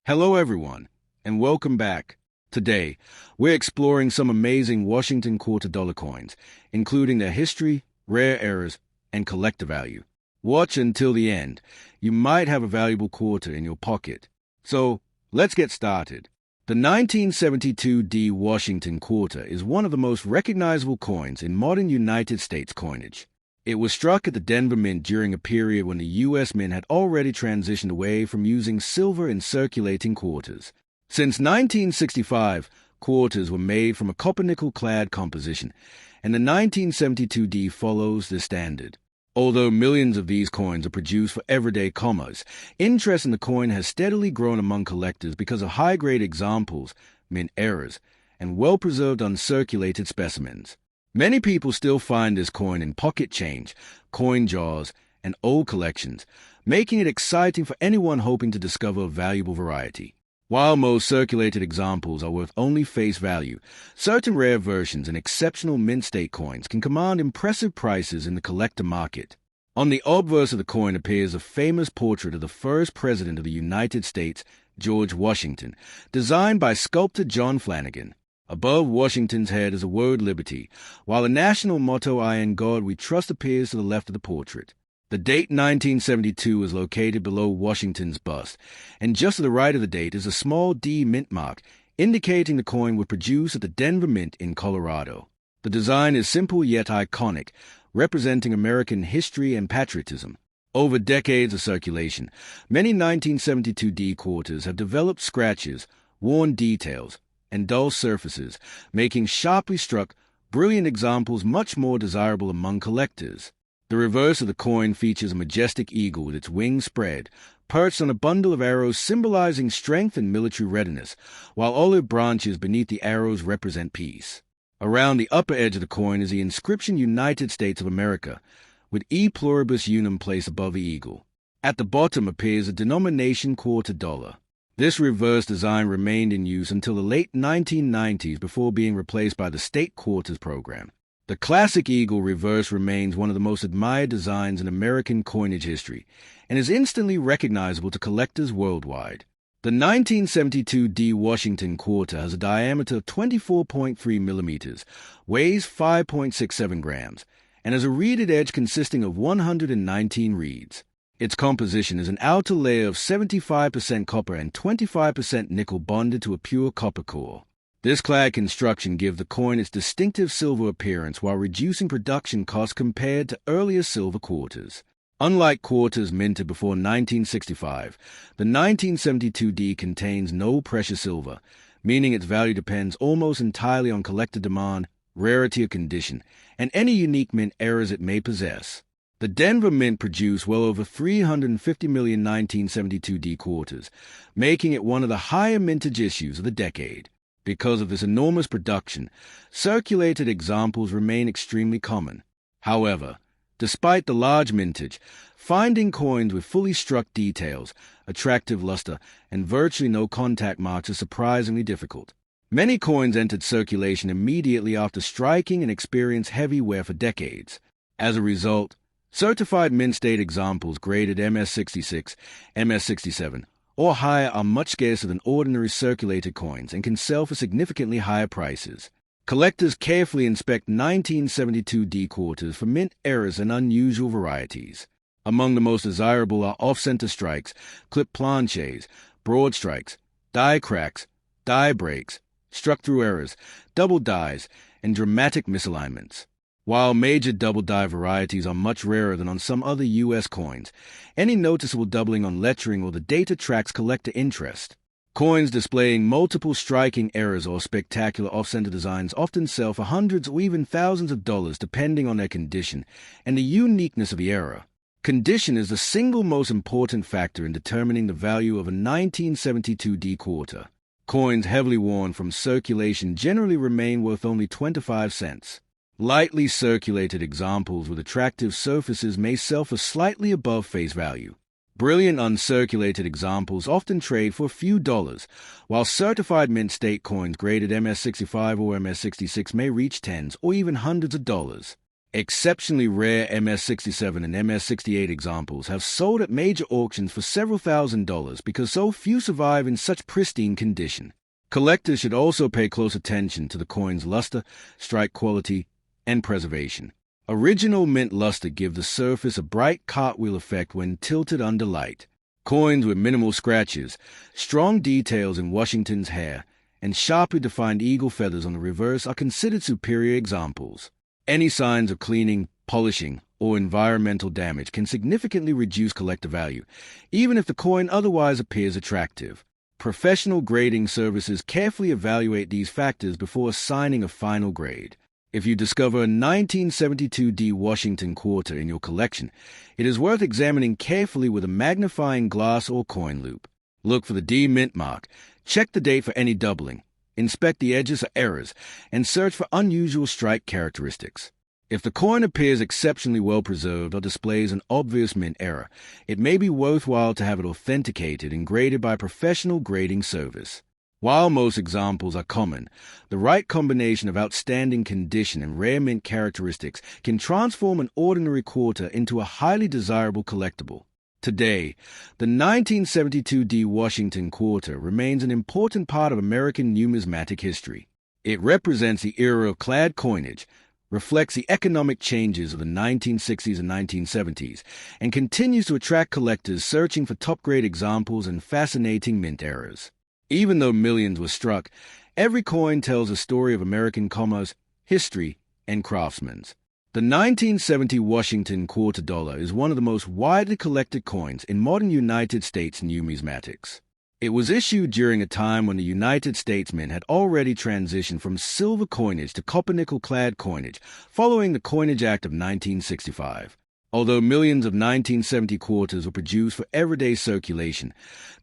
Hello, everyone, and welcome back. Today, we're exploring some amazing Washington quarter dollar coins, including their history, rare errors, and collector value. Watch until the end. You might have a valuable quarter in your pocket. So, let's get started. The 1972 D Washington quarter is one of the most recognizable coins in modern United States coinage. It was struck at the Denver Mint during a period when the U.S. Mint had already transitioned away from using silver in circulating quarters. Since 1965, quarters were made from a copper-nickel-clad composition, and the 1972 D follows this standard. Although millions of these coins are produced for everyday commerce, interest in the coin has steadily grown among collectors because of high-grade examples, mint errors, and well-preserved uncirculated specimens. Many people still find this coin in pocket change, coin jars, and old collections, making it exciting for anyone hoping to discover a valuable variety. While most circulated examples are worth only face value, certain rare versions and exceptional mint state coins can command impressive prices in the collector market. On the obverse of the coin appears a famous portrait of the first president of the United States, George Washington, designed by sculptor John Flanagan. Above Washington's head is the word liberty, while the national motto I in God we trust appears to the left of the portrait. The date 1972 is located below Washington's bust, and just to the right of the date is a small D mint mark, indicating the coin was produced at the Denver Mint in Colorado. The design is simple yet iconic, representing American history and patriotism. Over decades of circulation, many 1972 D quarters have developed scratches, worn details, and dull surfaces, making sharply struck, brilliant examples much more desirable among collectors. The reverse of the coin features a majestic eagle with its wings spread, perched on a bundle of arrows symbolizing strength and military readiness, while olive branches beneath the arrows represent peace. Around the upper edge of the coin is the inscription United States of America, with E Pluribus Unum placed above the eagle. At the bottom appears a denomination quarter dollar. This reverse design remained in use until the late 1990s before being replaced by the state quarters program. The classic eagle reverse remains one of the most admired designs in American coinage history and is instantly recognizable to collectors worldwide. The 1972 D Washington quarter has a diameter of 24.3 millimeters, weighs 5.67 grams, and has a reeded edge consisting of 119 reeds. Its composition is an outer layer of 75% copper and 25% nickel bonded to a pure copper core. This clad construction gives the coin its distinctive silver appearance while reducing production costs compared to earlier silver quarters. Unlike quarters minted before 1965, the 1972 D contains no precious silver, meaning its value depends almost entirely on collector demand, rarity of condition, and any unique mint errors it may possess. The Denver Mint produced well over 350 million 1972 D quarters, making it one of the higher mintage issues of the decade. Because of this enormous production, circulated examples remain extremely common. However, despite the large mintage, finding coins with fully struck details, attractive luster, and virtually no contact marks is surprisingly difficult. Many coins entered circulation immediately after striking and experienced heavy wear for decades. As a result, certified mint state examples graded MS66, MS67, or higher are much scarcer than ordinary circulated coins and can sell for significantly higher prices. Collectors carefully inspect 1972 D quarters for mint errors and unusual varieties. Among the most desirable are off-center strikes, clip planches, broad strikes, die cracks, die breaks, struck-through errors, double dies, and dramatic misalignments. While major double die varieties are much rarer than on some other U.S. coins, any noticeable doubling on lettering or the date attracts collector interest. Coins displaying multiple striking errors or spectacular off-center designs often sell for hundreds or even thousands of dollars depending on their condition and the uniqueness of the error. Condition is the single most important factor in determining the value of a 1972 D quarter. Coins heavily worn from circulation generally remain worth only 25 cents. Lightly circulated examples with attractive surfaces may sell for slightly above face value. Brilliant uncirculated examples often trade for a few dollars, while certified mint state coins graded MS65 or MS66 may reach tens or even hundreds of dollars. Exceptionally rare MS-67 and MS-68 examples have sold at major auctions for several $1,000s because so few survive in such pristine condition. Collectors should also pay close attention to the coin's luster, strike quality, and preservation. Original mint luster give the surface a bright cartwheel effect when tilted under light. Coins with minimal scratches, strong details in Washington's hair, and sharply defined eagle feathers on the reverse are considered superior examples. Any signs of cleaning, polishing, or environmental damage can significantly reduce collector value, even if the coin otherwise appears attractive. Professional grading services carefully evaluate these factors before assigning a final grade. If you discover a 1972 D Washington quarter in your collection, it is worth examining carefully with a magnifying glass or coin loop. Look for the D mint mark, check the date for any doubling, inspect the edges for errors, and search for unusual strike characteristics. If the coin appears exceptionally well preserved or displays an obvious mint error, it may be worthwhile to have it authenticated and graded by a professional grading service. While most examples are common, the right combination of outstanding condition and rare mint characteristics can transform an ordinary quarter into a highly desirable collectible. Today, the 1972 D Washington quarter remains an important part of American numismatic history. It represents the era of clad coinage, reflects the economic changes of the 1960s and 1970s, and continues to attract collectors searching for top-grade examples and fascinating mint errors. Even though millions were struck, every coin tells a story of American commerce, history, and craftsmen. The 1970 Washington quarter dollar is one of the most widely collected coins in modern United States numismatics. It was issued during a time when the United States Mint had already transitioned from silver coinage to copper-nickel-clad coinage following the Coinage Act of 1965. Although millions of 1970 quarters were produced for everyday circulation,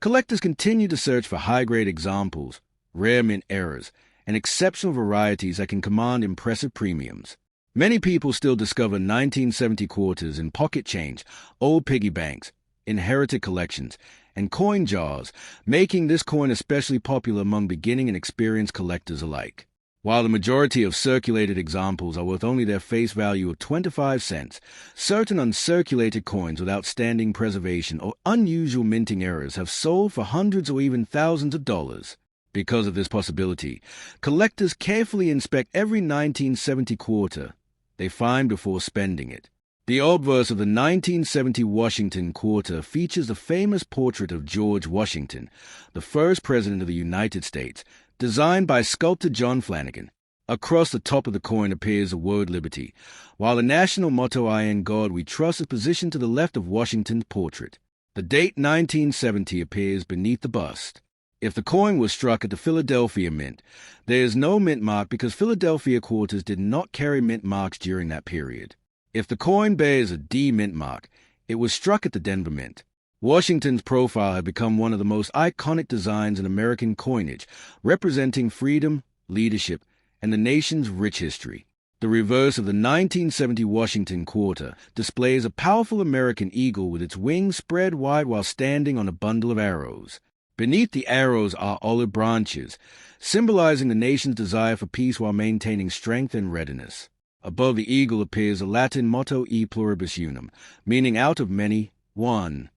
collectors continue to search for high-grade examples, rare mint errors, and exceptional varieties that can command impressive premiums. Many people still discover 1970 quarters in pocket change, old piggy banks, inherited collections, and coin jars, making this coin especially popular among beginning and experienced collectors alike. While the majority of circulated examples are worth only their face value of 25 cents, certain uncirculated coins with outstanding preservation or unusual minting errors have sold for hundreds or even thousands of dollars. Because of this possibility, collectors carefully inspect every 1970 quarter they find before spending it. The obverse of the 1970 Washington quarter features the famous portrait of George Washington, the first president of the United States, designed by sculptor John Flanagan. Across the top of the coin appears the word liberty, while the national motto I in God we trust is positioned to the left of Washington's portrait. The date 1970 appears beneath the bust. If the coin was struck at the Philadelphia Mint, there is no mint mark because Philadelphia quarters did not carry mint marks during that period. If the coin bears a D mint mark, it was struck at the Denver Mint. Washington's profile had become one of the most iconic designs in American coinage, representing freedom, leadership, and the nation's rich history. The reverse of the 1970 Washington quarter displays a powerful American eagle with its wings spread wide while standing on a bundle of arrows. Beneath the arrows are olive branches, symbolizing the nation's desire for peace while maintaining strength and readiness. Above the eagle appears the Latin motto E Pluribus Unum, meaning out of many, one.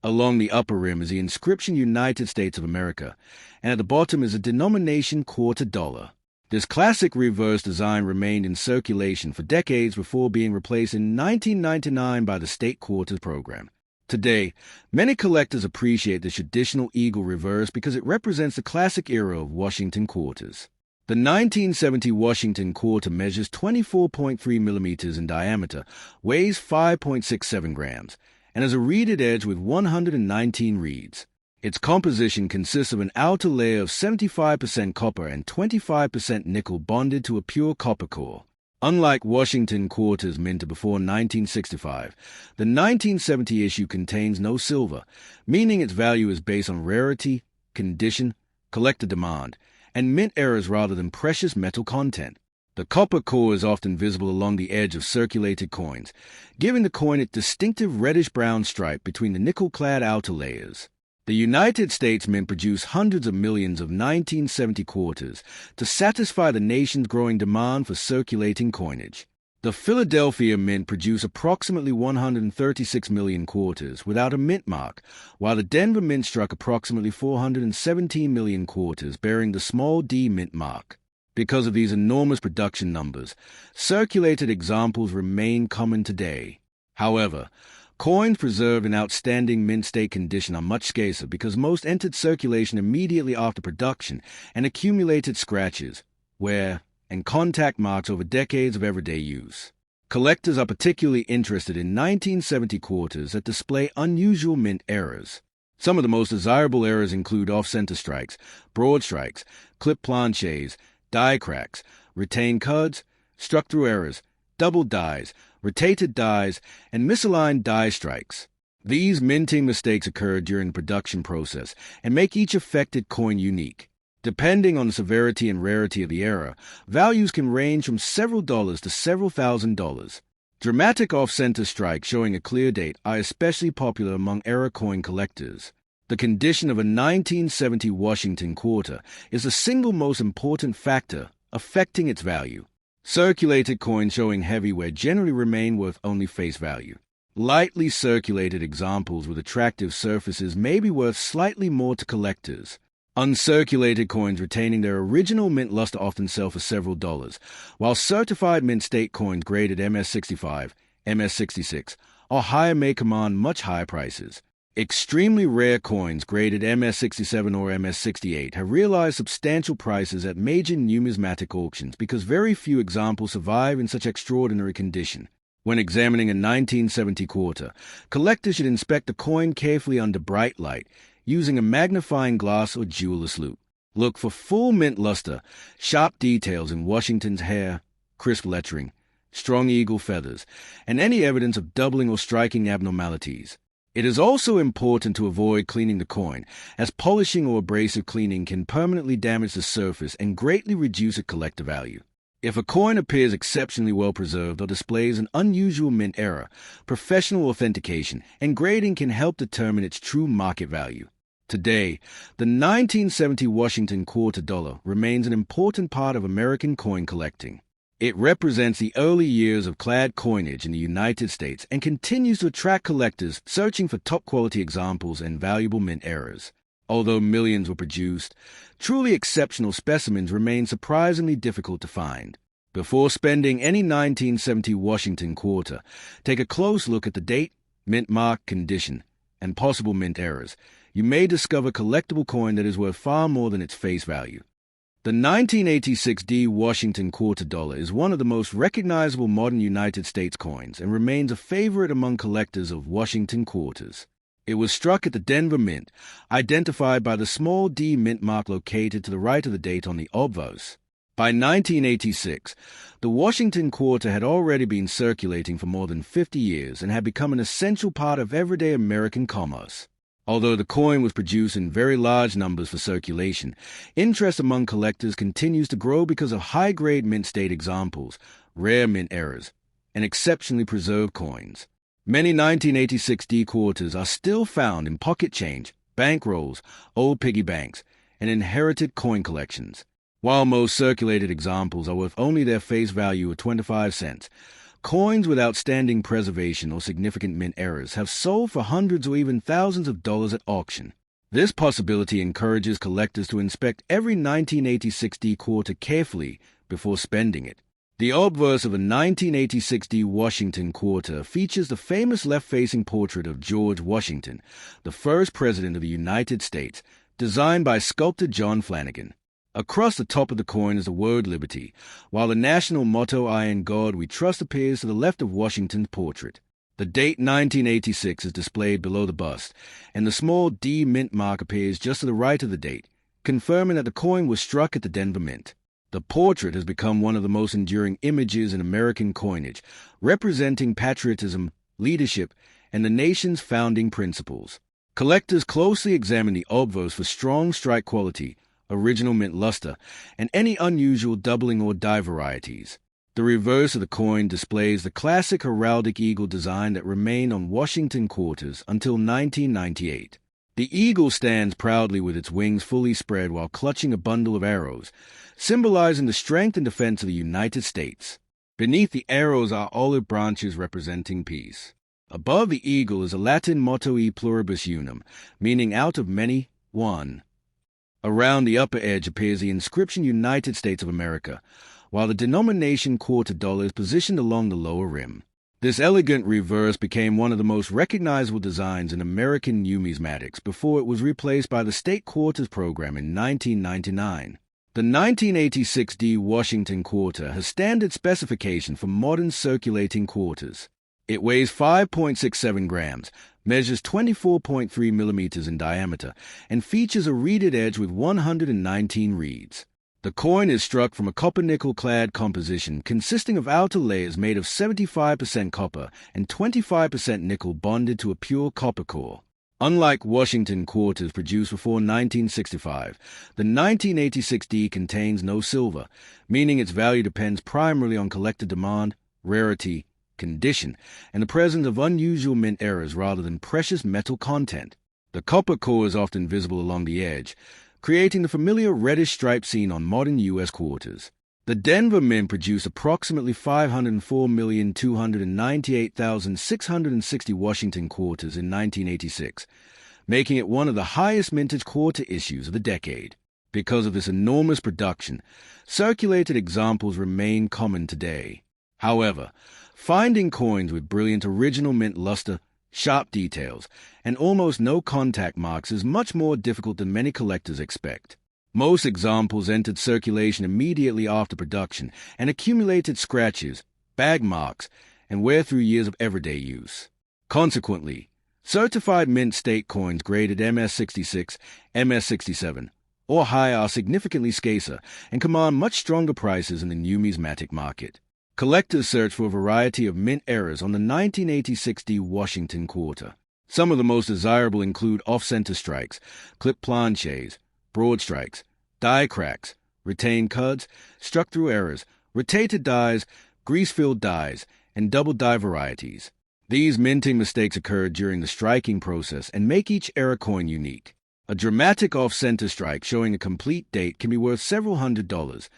Along the upper rim is the inscription United States of America, and at the bottom is a denomination quarter dollar. This classic reverse design remained in circulation for decades before being replaced in 1999 by the state quarters program. Today, many collectors appreciate the traditional eagle reverse because it represents the classic era of Washington quarters. The 1970 Washington quarter measures 24.3 millimeters in diameter, weighs 5.67 grams, and has a reeded edge with 119 reeds. Its composition consists of an outer layer of 75% copper and 25% nickel bonded to a pure copper core. Unlike Washington quarters minted before 1965, the 1970 issue contains no silver, meaning its value is based on rarity, condition, collector demand, and mint errors rather than precious metal content. The copper core is often visible along the edge of circulated coins, giving the coin its distinctive reddish-brown stripe between the nickel-clad outer layers. The United States Mint produced hundreds of millions of 1970 quarters to satisfy the nation's growing demand for circulating coinage. The The Philadelphia Mint produced approximately 136 million quarters without a mint mark, while the Denver Mint struck approximately 417 million quarters bearing the small d mint mark. Because of these enormous production numbers, circulated examples remain common today. However, coins preserved in outstanding mint state condition are much scarcer because most entered circulation immediately after production and accumulated scratches, wear, and contact marks over decades of everyday use. Collectors are particularly interested in 1970 quarters that display unusual mint errors. Some of the most desirable errors include off-center strikes, broad strikes, clip planchets, die cracks, retained cuds, struck-through errors, double dies, rotated dies, and misaligned die strikes. These minting mistakes occur during the production process and make each affected coin unique. Depending on the severity and rarity of the error, values can range from several dollars to several $1,000s. Dramatic off-center strikes showing a clear date are especially popular among error coin collectors. The condition of a 1970 Washington quarter is the single most important factor affecting its value. Circulated coins showing heavy wear generally remain worth only face value. Lightly circulated examples with attractive surfaces may be worth slightly more to collectors. Uncirculated coins retaining their original mint luster often sell for several dollars, while certified mint state coins graded MS65, MS66, or higher may command much higher prices. Extremely rare coins graded MS67 or MS68 have realized substantial prices at major numismatic auctions because very few examples survive in such extraordinary condition. When examining a 1970 quarter, collectors should inspect the coin carefully under bright light, using a magnifying glass or jeweler's loupe. Look for full mint luster, sharp details in Washington's hair, crisp lettering, strong eagle feathers, and any evidence of doubling or striking abnormalities. It is also important to avoid cleaning the coin, as polishing or abrasive cleaning can permanently damage the surface and greatly reduce its collector value. If a coin appears exceptionally well preserved or displays an unusual mint error, professional authentication and grading can help determine its true market value. Today, the 1970 Washington quarter dollar remains an important part of American coin collecting. It represents the early years of clad coinage in the United States and continues to attract collectors searching for top-quality examples and valuable mint errors. Although millions were produced, truly exceptional specimens remain surprisingly difficult to find. Before spending any 1970 Washington quarter, take a close look at the date, mint mark, condition, and possible mint errors. You may discover a collectible coin that is worth far more than its face value. The 1986 D Washington quarter dollar is one of the most recognizable modern United States coins and remains a favorite among collectors of Washington quarters. It was struck at the Denver Mint, identified by the small d mint mark located to the right of the date on the obverse. By 1986, the Washington quarter had already been circulating for more than 50 years and had become an essential part of everyday American commerce. Although the coin was produced in very large numbers for circulation, interest among collectors continues to grow because of high-grade mint state examples, rare mint errors, and exceptionally preserved coins. Many 1986 D quarters are still found in pocket change, bank rolls, old piggy banks, and inherited coin collections. While most circulated examples are worth only their face value of 25 cents, coins with outstanding preservation or significant mint errors have sold for hundreds or even thousands of dollars at auction. This possibility encourages collectors to inspect every 1986 D quarter carefully before spending it. The obverse of a 1986 D Washington quarter features the famous left-facing portrait of George Washington, the first president of the United States, designed by sculptor John Flanagan. Across the top of the coin is the word liberty, while the national motto, I in God we trust, appears to the left of Washington's portrait. The date 1986 is displayed below the bust, and the small D mint mark appears just to the right of the date, confirming that the coin was struck at the Denver Mint. The portrait has become one of the most enduring images in American coinage, representing patriotism, leadership, and the nation's founding principles. Collectors closely examine the obverse for strong strike quality, original mint luster, and any unusual doubling or die varieties. The reverse of the coin displays the classic heraldic eagle design that remained on Washington quarters until 1998. The eagle stands proudly with its wings fully spread while clutching a bundle of arrows, symbolizing the strength and defense of the United States. Beneath the arrows are olive branches representing peace. Above the eagle is a Latin motto E Pluribus Unum, meaning out of many, one. Around the upper edge appears the inscription United States of America, while the denomination quarter dollar is positioned along the lower rim. This elegant reverse became one of the most recognizable designs in American numismatics before it was replaced by the state quarters program in 1999. The 1986 D Washington quarter has standard specification for modern circulating quarters. It weighs 5.67 grams, measures 24.3 millimeters in diameter, and features a reeded edge with 119 reeds. The coin is struck from a copper-nickel-clad composition consisting of outer layers made of 75% copper and 25% nickel bonded to a pure copper core. Unlike Washington quarters produced before 1965, the 1986 D contains no silver, meaning its value depends primarily on collector demand, rarity, condition, and the presence of unusual mint errors rather than precious metal content. The copper core is often visible along the edge, creating the familiar reddish stripe seen on modern U.S. quarters. The Denver Mint produced approximately 504,298,660 Washington quarters in 1986, making it one of the highest mintage quarter issues of the decade. Because of this enormous production, circulated examples remain common today. However, finding coins with brilliant original mint luster, sharp details, and almost no contact marks is much more difficult than many collectors expect. Most examples entered circulation immediately after production and accumulated scratches, bag marks, and wear through years of everyday use. Consequently, certified mint state coins graded MS-66, MS-67, or higher are significantly scarcer and command much stronger prices in the numismatic market. Collectors search for a variety of mint errors on the 1986 D Washington quarter. Some of the most desirable include off-center strikes, clip planches, broad strikes, die cracks, retained cuds, struck-through errors, rotated dies, grease-filled dies, and double die varieties. These minting mistakes occur during the striking process and make each error coin unique. A dramatic off-center strike showing a complete date can be worth several $100s,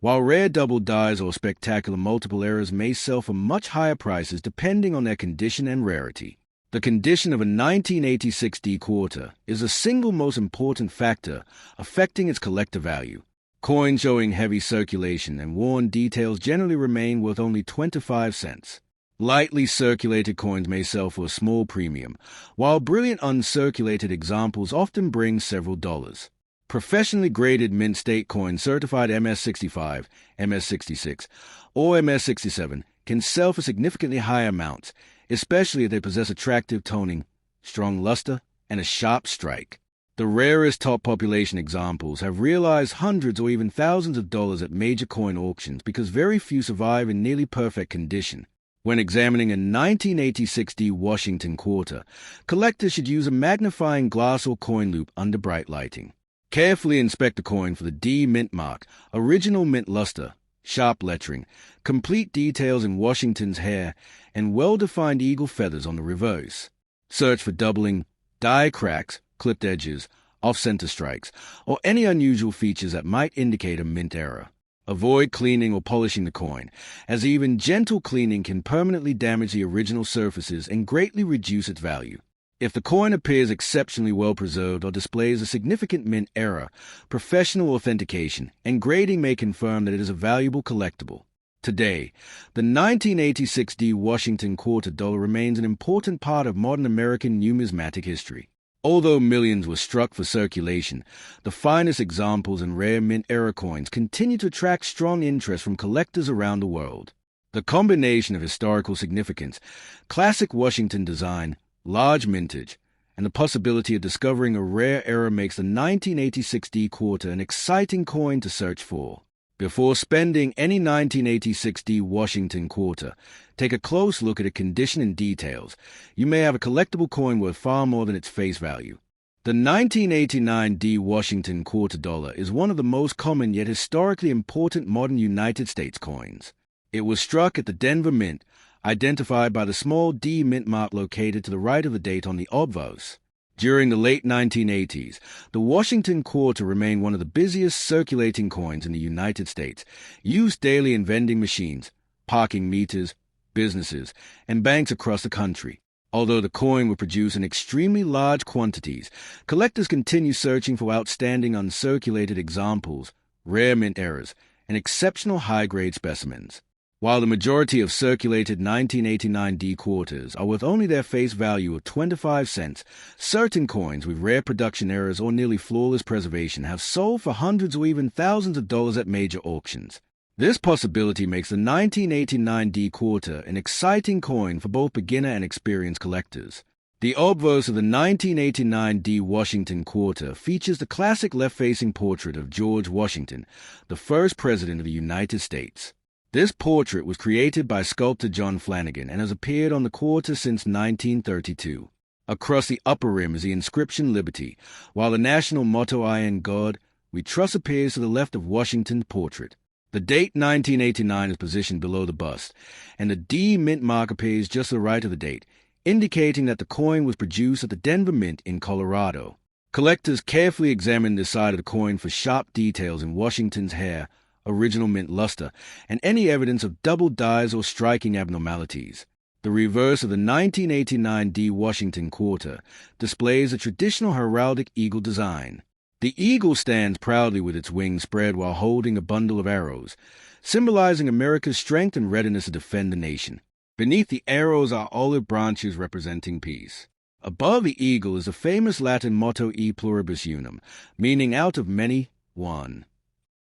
while rare double dies or spectacular multiple errors may sell for much higher prices depending on their condition and rarity. The condition of a 1986 D quarter is the single most important factor affecting its collector value. Coins showing heavy circulation and worn details generally remain worth only 25 cents. Lightly circulated coins may sell for a small premium, while brilliant uncirculated examples often bring several dollars. Professionally graded mint state coins certified MS-65, MS-66, or MS-67 can sell for significantly higher amounts, especially if they possess attractive toning, strong luster, and a sharp strike. The rarest top population examples have realized hundreds or even thousands of dollars at major coin auctions because very few survive in nearly perfect condition. When examining a 1986 D Washington quarter, collectors should use a magnifying glass or coin loupe under bright lighting. Carefully inspect the coin for the D mint mark, original mint luster, sharp lettering, complete details in Washington's hair, and well-defined eagle feathers on the reverse. Search for doubling, die cracks, clipped edges, off-center strikes, or any unusual features that might indicate a mint error. Avoid cleaning or polishing the coin, as even gentle cleaning can permanently damage the original surfaces and greatly reduce its value. If the coin appears exceptionally well preserved or displays a significant mint error, professional authentication and grading may confirm that it is a valuable collectible. Today, the 1986 D Washington quarter dollar remains an important part of modern American numismatic history. Although millions were struck for circulation, the finest examples and rare mint error coins continue to attract strong interest from collectors around the world. The combination of historical significance, classic Washington design, large mintage, and the possibility of discovering a rare error makes the 1986 D quarter an exciting coin to search for. Before spending any 1986 D Washington quarter, take a close look at its condition and details. You may have a collectible coin worth far more than its face value. The 1989 D Washington quarter dollar is one of the most common yet historically important modern United States coins. It was struck at the Denver Mint, identified by the small D mint mark located to the right of the date on the obverse. During the late 1980s, the Washington quarter remained one of the busiest circulating coins in the United States, used daily in vending machines, parking meters, businesses, and banks across the country. Although the coin will produce in extremely large quantities, collectors continue searching for outstanding uncirculated examples, rare mint errors, and exceptional high-grade specimens. While the majority of circulated 1989 D quarters are worth only their face value of 25 cents, certain coins with rare production errors or nearly flawless preservation have sold for hundreds or even thousands of dollars at major auctions. This possibility makes the 1989 D quarter an exciting coin for both beginner and experienced collectors. The obverse of the 1989 D Washington quarter features the classic left-facing portrait of George Washington, the first president of the United States. This portrait was created by sculptor John Flanagan and has appeared on the quarter since 1932. Across the upper rim is the inscription Liberty, while the national motto I in God, We Trust appears to the left of Washington's portrait. The date 1989 is positioned below the bust, and the D mint mark appears just to the right of the date, indicating that the coin was produced at the Denver Mint in Colorado. Collectors carefully examine this side of the coin for sharp details in Washington's hair, original mint luster, and any evidence of double dyes or striking abnormalities. The reverse of the 1989 D Washington quarter displays a traditional heraldic eagle design. The eagle stands proudly with its wings spread while holding a bundle of arrows, symbolizing America's strength and readiness to defend the nation. Beneath the arrows are olive branches representing peace. Above the eagle is the famous Latin motto E Pluribus Unum, meaning out of many, one.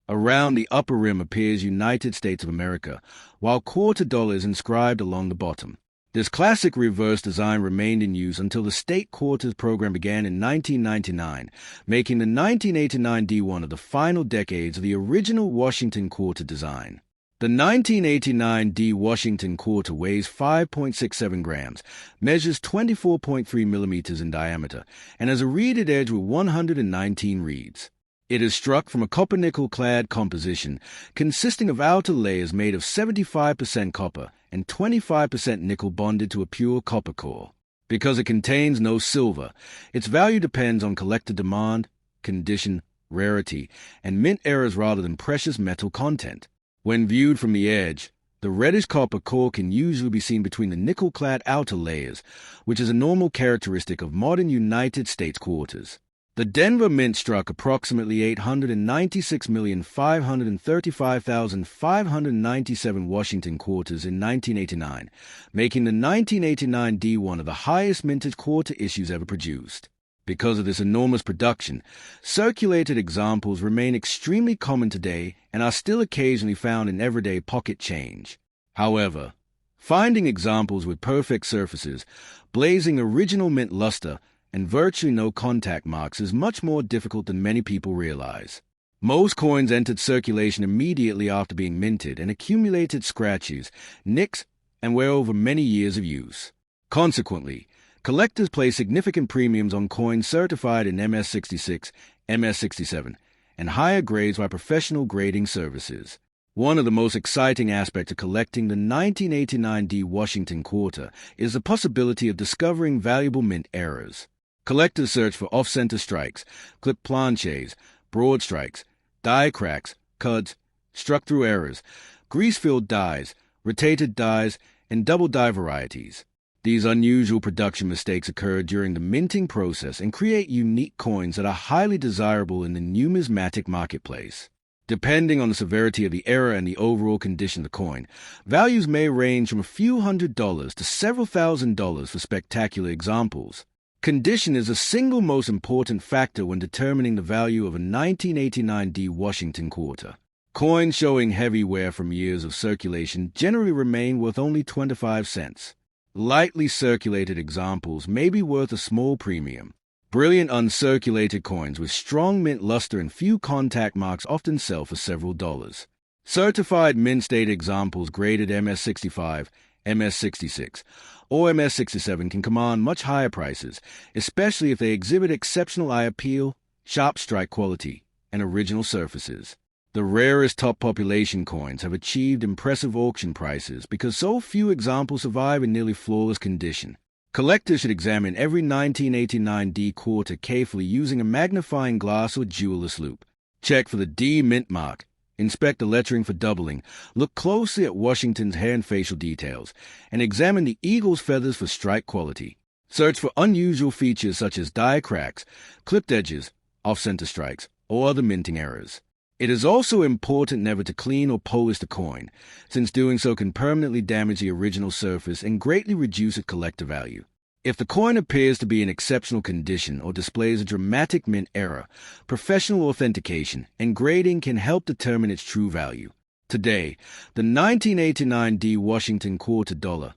Around the upper rim appears United States of America, while quarter dollar is inscribed along the bottom. This classic reverse design remained in use until the state quarters program began in 1999, making the 1989 D one of the final decades of the original Washington quarter design. The 1989 D Washington quarter weighs 5.67 grams, measures 24.3 millimeters in diameter, and has a reeded edge with 119 reeds. It is struck from a copper-nickel-clad composition consisting of outer layers made of 75% copper and 25% nickel bonded to a pure copper core. Because it contains no silver, its value depends on collector demand, condition, rarity, and mint errors rather than precious metal content. When viewed from the edge, the reddish copper core can usually be seen between the nickel-clad outer layers, which is a normal characteristic of modern United States quarters. The Denver Mint struck approximately 896,535,597 Washington quarters in 1989, making the 1989 D one of the highest minted quarter issues ever produced. Because of this enormous production, circulated examples remain extremely common today and are still occasionally found in everyday pocket change. However, finding examples with perfect surfaces, blazing original mint luster, and virtually no contact marks is much more difficult than many people realize. Most coins entered circulation immediately after being minted and accumulated scratches, nicks, and wear over many years of use. Consequently, collectors place significant premiums on coins certified in MS66, MS67, and higher grades by professional grading services. One of the most exciting aspects of collecting the 1989 D Washington quarter is the possibility of discovering valuable mint errors. Collectors search for off-center strikes, clip planches, broad strikes, die cracks, cuds, struck-through errors, grease-filled dies, rotated dies, and double die varieties. These unusual production mistakes occur during the minting process and create unique coins that are highly desirable in the numismatic marketplace. Depending on the severity of the error and the overall condition of the coin, values may range from a few $100s to several $1,000s for spectacular examples. Condition is the single most important factor when determining the value of a 1989 D Washington quarter. Coins showing heavy wear from years of circulation generally remain worth only 25 cents. Lightly circulated examples may be worth a small premium. Brilliant uncirculated coins with strong mint luster and few contact marks often sell for several dollars. Certified mint-state examples graded MS65, MS66, or MS67 can command much higher prices, especially if they exhibit exceptional eye appeal, sharp strike quality, and original surfaces. The rarest top population coins have achieved impressive auction prices because so few examples survive in nearly flawless condition. Collectors should examine every 1989 D quarter carefully using a magnifying glass or jeweler's loupe. Check for the D mint mark, Inspect the lettering for doubling, look closely at Washington's hair and facial details, and examine the eagle's feathers for strike quality. Search for unusual features such as die cracks, clipped edges, off-center strikes, or other minting errors. It is also important never to clean or polish the coin, since doing so can permanently damage the original surface and greatly reduce its collector value. If the coin appears to be in exceptional condition or displays a dramatic mint error, professional authentication and grading can help determine its true value. Today, the 1989 D Washington quarter dollar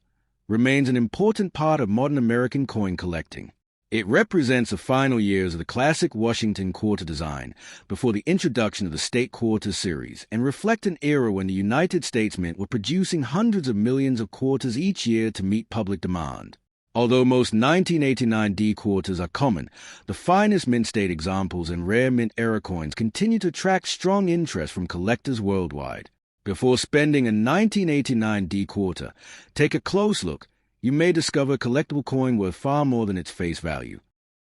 remains an important part of modern American coin collecting. It represents the final years of the classic Washington quarter design before the introduction of the State Quarter series and reflect an era when the United States Mint were producing hundreds of millions of quarters each year to meet public demand. Although most 1989 D quarters are common, the finest mint state examples and rare mint error coins continue to attract strong interest from collectors worldwide. Before spending a 1989 D quarter, take a close look. You may discover a collectible coin worth far more than its face value.